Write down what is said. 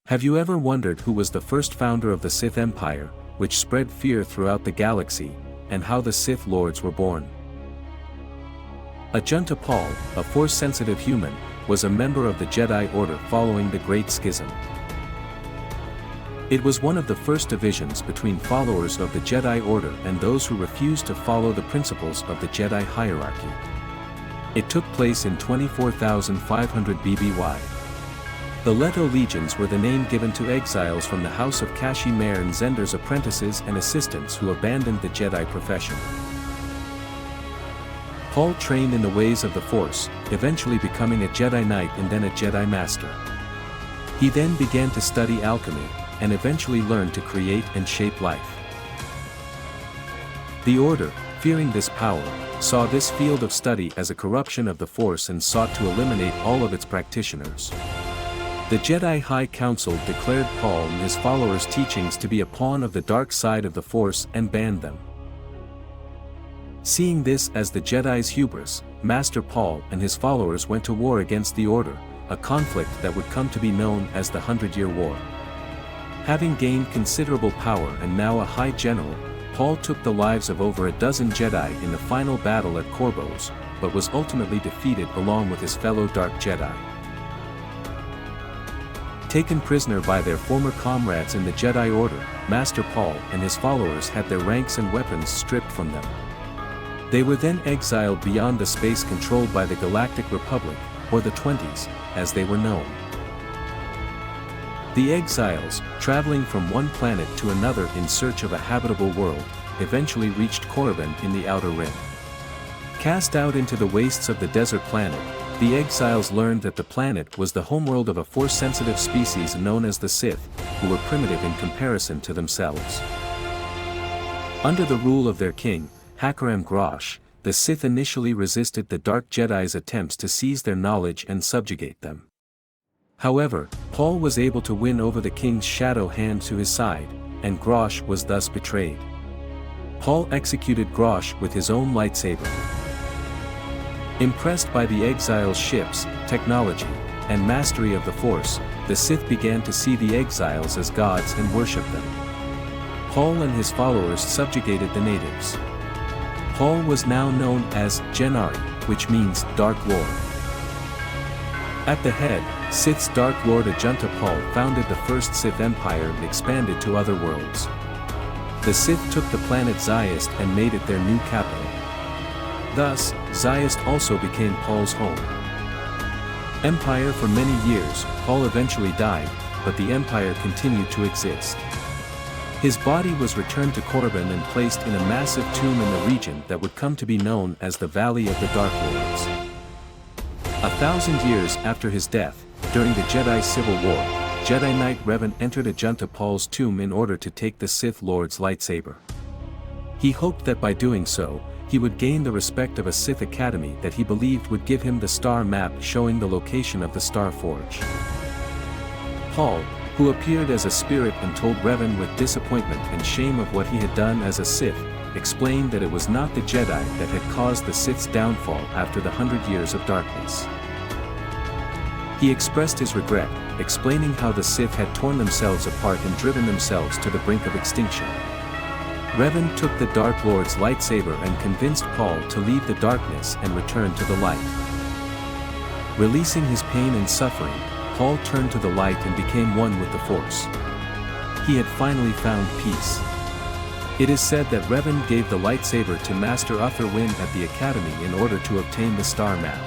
Have you ever wondered who was the first founder of the Sith Empire, which spread fear throughout the galaxy, and how the Sith Lords were born? Ajunta Pall, a Force-sensitive human, was a member of the Jedi Order following the Great Schism. It was one of the first divisions between followers of the Jedi Order and those who refused to follow the principles of the Jedi hierarchy. It took place in 24,500 BBY. The Leto Legions were the name given to exiles from the House of Kashi Mer and Zender's apprentices and assistants who abandoned the Jedi profession. Pall trained in the ways of the Force, eventually becoming a Jedi Knight and then a Jedi Master. He then began to study alchemy, and eventually learned to create and shape life. The Order, fearing this power, saw this field of study as a corruption of the Force and sought to eliminate all of its practitioners. The Jedi High Council declared Pall and his followers' teachings to be a pawn of the dark side of the Force and banned them. Seeing this as the Jedi's hubris, Master Pall and his followers went to war against the Order, a conflict that would come to be known as the 100-Year War. Having gained considerable power and now a High General, Pall took the lives of over a dozen Jedi in the final battle at Korbos, but was ultimately defeated along with his fellow Dark Jedi. Taken prisoner by their former comrades in the Jedi Order, Master Pall and his followers had their ranks and weapons stripped from them. They were then exiled beyond the space controlled by the Galactic Republic, or the 20s, as they were known. The exiles, traveling from one planet to another in search of a habitable world, eventually reached Korriban in the Outer Rim. Cast out into the wastes of the desert planet, the exiles learned that the planet was the homeworld of a Force-sensitive species known as the Sith, who were primitive in comparison to themselves. Under the rule of their king, Hakaram Grosh, the Sith initially resisted the Dark Jedi's attempts to seize their knowledge and subjugate them. However, Pall was able to win over the king's shadow hand to his side, and Grosh was thus betrayed. Pall executed Grosh with his own lightsaber. Impressed by the exiles' ships, technology, and mastery of the Force, the Sith began to see the exiles as gods and worship them. Pall and his followers subjugated the natives. Pall was now known as Genari, which means Dark Lord. At the head, Sith's Dark Lord Ajunta Pall founded the first Sith Empire and expanded to other worlds. The Sith took the planet Zyast and made it their new capital. Thus, Zyast also became Pall's home. Empire for many years, Pall eventually died, but the Empire continued to exist. His body was returned to Korriban and placed in a massive tomb in the region that would come to be known as the Valley of the Dark Lords. 1,000 years after his death, during the Jedi Civil War, Jedi Knight Revan entered Ajunta Pall's tomb in order to take the Sith Lord's lightsaber. He hoped that by doing so, he would gain the respect of a Sith Academy that he believed would give him the star map showing the location of the Star Forge. Pall, who appeared as a spirit and told Revan with disappointment and shame of what he had done as a Sith, explained that it was not the Jedi that had caused the Sith's downfall after the 100 Years of Darkness. He expressed his regret, explaining how the Sith had torn themselves apart and driven themselves to the brink of extinction. Revan took the Dark Lord's lightsaber and convinced Pall to leave the darkness and return to the light. Releasing his pain and suffering, Pall turned to the light and became one with the Force. He had finally found peace. It is said that Revan gave the lightsaber to Master Uther Wynn at the Academy in order to obtain the star map.